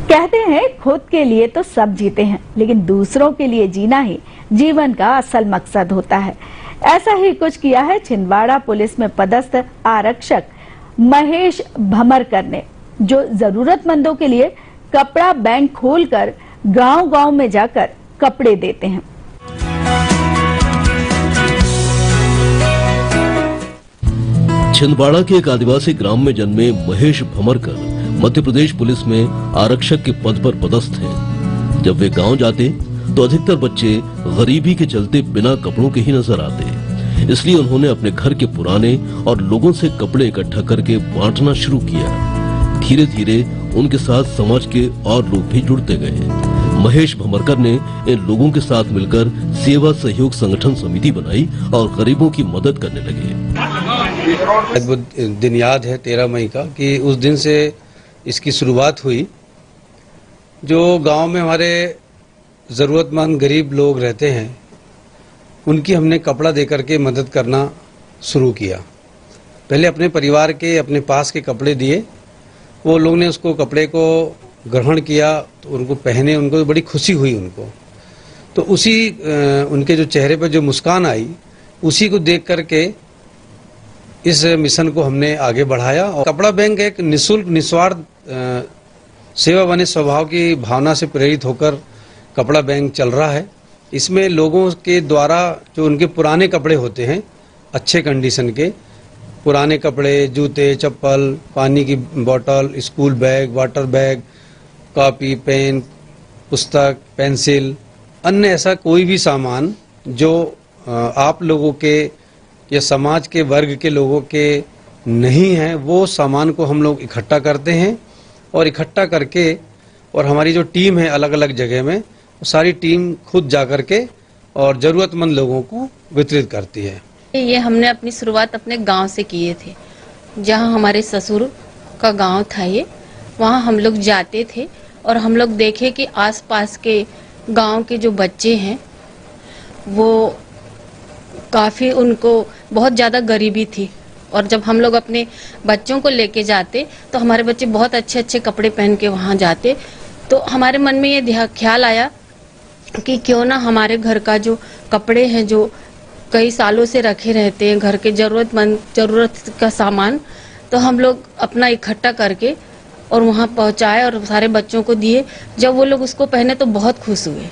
कहते हैं खुद के लिए तो सब जीते हैं, लेकिन दूसरों के लिए जीना ही जीवन का असल मकसद होता है। ऐसा ही कुछ किया है छिंदवाड़ा पुलिस में पदस्थ आरक्षक महेश भमरकर ने, जो जरूरतमंदों के लिए कपड़ा बैंक खोलकर गांव-गांव में जाकर कपड़े देते हैं। छिंदवाड़ा के एक आदिवासी ग्राम में जन्मे महेश भमरकर मध्य प्रदेश पुलिस में आरक्षक के पद पर पदस्थ हैं। जब वे गांव जाते तो अधिकतर बच्चे गरीबी के चलते बिना कपड़ों के ही नजर आते, इसलिए उन्होंने अपने घर के पुराने और लोगों से कपड़े इकट्ठा करके बांटना शुरू किया। धीरे धीरे उनके साथ समाज के और लोग भी जुड़ते गए। महेश भमरकर ने इन लोगों के साथ मिलकर सेवा सहयोग संगठन समिति बनाई और गरीबों की मदद करने लगे। दिन याद है 13 मई का कि उस दिन से इसकी शुरुआत हुई। जो गांव में हमारे ज़रूरतमंद गरीब लोग रहते हैं, उनकी हमने कपड़ा देकर के मदद करना शुरू किया। पहले अपने परिवार के, अपने पास के कपड़े दिए, वो लोग ने उसको कपड़े को ग्रहण किया तो उनको पहने, उनको बड़ी खुशी हुई उनको। तो उसी उनके जो चेहरे पर जो मुस्कान आई, उसी को देख करके इस मिशन को हमने आगे बढ़ाया। और कपड़ा बैंक एक निःशुल्क निस्वार्थ सेवा बने स्वभाव की भावना से प्रेरित होकर कपड़ा बैंक चल रहा है। इसमें लोगों के द्वारा जो उनके पुराने कपड़े होते हैं, अच्छे कंडीशन के पुराने कपड़े, जूते, चप्पल, पानी की बोतल, school bag, water bag, copy, pen, पुस्तक, पेंसिल, अन्य ऐसा कोई भी सामान जो आप लोगों के या समाज के वर्ग के लोगों के नहीं है, वो सामान को हम लोग इकट्ठा करते हैं। और इकट्ठा करके और हमारी जो टीम है अलग अलग जगह में, सारी टीम खुद जा कर के और ज़रूरतमंद लोगों को वितरित करती है। ये हमने अपनी शुरुआत अपने गांव से किए थे, जहां हमारे ससुर का गांव था ये। वहां हम लोग जाते थे और हम लोग देखे कि आसपास के गांव के जो बच्चे हैं वो काफ़ी, उनको बहुत ज़्यादा गरीबी थी। और जब हम लोग अपने बच्चों को लेके जाते तो हमारे बच्चे बहुत अच्छे अच्छे कपड़े पहन के वहाँ जाते। तो हमारे मन में ये ख्याल आया कि क्यों ना हमारे घर का जो कपड़े हैं, जो कई सालों से रखे रहते हैं, घर के ज़रूरत का सामान, तो हम लोग अपना इकट्ठा करके और वहाँ पहुँचाए और सारे बच्चों को दिए। जब वो लोग उसको पहने तो बहुत खुश हुए।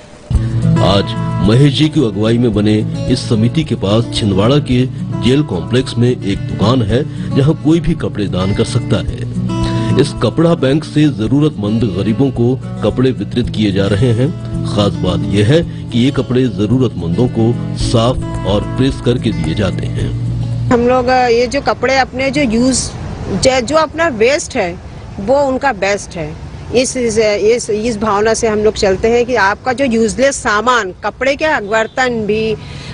आज महेश जी की अगुवाई में बने इस समिति के पास छिंदवाड़ा के जेल कॉम्प्लेक्स में एक दुकान है, जहां कोई भी कपड़े दान कर सकता है। इस कपड़ा बैंक से जरूरतमंद गरीबों को कपड़े वितरित किए जा रहे हैं। खास बात यह है कि ये कपड़े जरूरतमंदों को साफ और प्रेस करके दिए जाते हैं। हम लोग ये जो कपड़े अपने जो अपना वेस्ट है वो उनका बेस्ट है। इस भावना से हम लोग चलते हैं कि आपका जो यूजलेस सामान, कपड़े के बर्तन भी,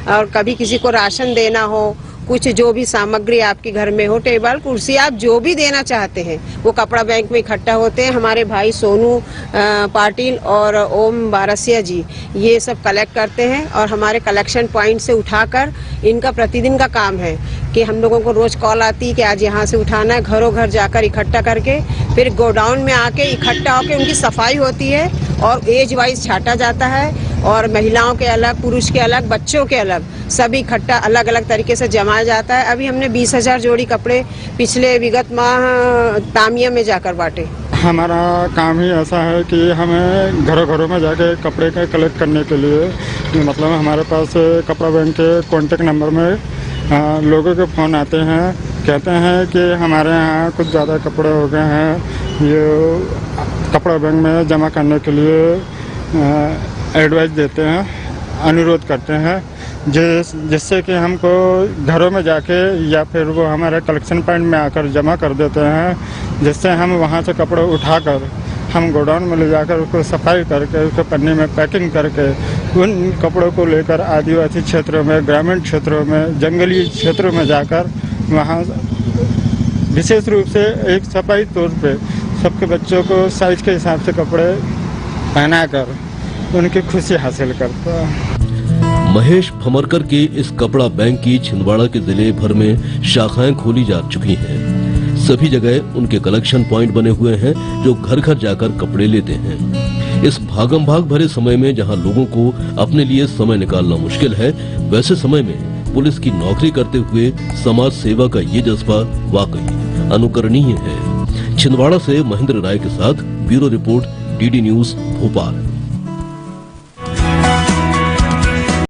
और कभी किसी को राशन देना हो, कुछ जो भी सामग्री आपके घर में हो, टेबल कुर्सी, आप जो भी देना चाहते हैं वो कपड़ा बैंक में इकट्ठा होते हैं। हमारे भाई सोनू पाटिल और ओम बारसिया जी ये सब कलेक्ट करते हैं और हमारे कलेक्शन पॉइंट से उठाकर, इनका प्रतिदिन का काम है कि हम लोगों को रोज कॉल आती है कि आज यहाँ से उठाना है, घरों घर जाकर इकट्ठा करके फिर गोडाउन में आके इकट्ठा होकर उनकी सफाई होती है और एज वाइज छाटा जाता है। और महिलाओं के अलग, पुरुष के अलग, बच्चों के अलग, सभी इकट्ठा अलग अलग तरीके से जमाया जाता है। अभी हमने 20,000 जोड़ी कपड़े पिछले विगत माह तामिया में जाकर बांटे। हमारा काम ही ऐसा है कि हमें घरों घरों में जाके कपड़े का कलेक्ट करने के लिए, मतलब हमारे पास कपड़ा बैंक के कॉन्टेक्ट नंबर में लोगों के फ़ोन आते हैं, कहते हैं कि हमारे यहाँ कुछ ज़्यादा कपड़े हो गए हैं, ये कपड़ा बैंक में जमा करने के लिए एडवाइस देते हैं, अनुरोध करते हैं, जिससे कि हमको घरों में जाके या फिर वो हमारे कलेक्शन पॉइंट में आकर जमा कर देते हैं, जिससे हम वहाँ से कपड़े उठाकर हम गोडाउन में ले जाकर उसको सफाई करके, उसको पन्नी में पैकिंग करके उन कपड़ों को लेकर आदिवासी क्षेत्रों में, ग्रामीण क्षेत्रों में, जंगली क्षेत्रों में जाकर वहाँ विशेष रूप से एक सफाई तौर पे सबके बच्चों को साइज के हिसाब से कपड़े पहनाकर उनकी खुशी हासिल करता है। महेश भमरकर के इस कपड़ा बैंक की छिंदवाड़ा के जिले भर में शाखाएं खोली जा चुकी हैं। सभी जगह उनके कलेक्शन पॉइंट बने हुए हैं जो घर घर जाकर कपड़े लेते हैं। इस भागम भाग भरे समय में जहां लोगों को अपने लिए समय निकालना मुश्किल है, वैसे समय में पुलिस की नौकरी करते हुए समाज सेवा का ये जज्बा वाकई अनुकरणीय है। छिंदवाड़ा से महेंद्र राय के साथ bureau report, DD news, Bhopal.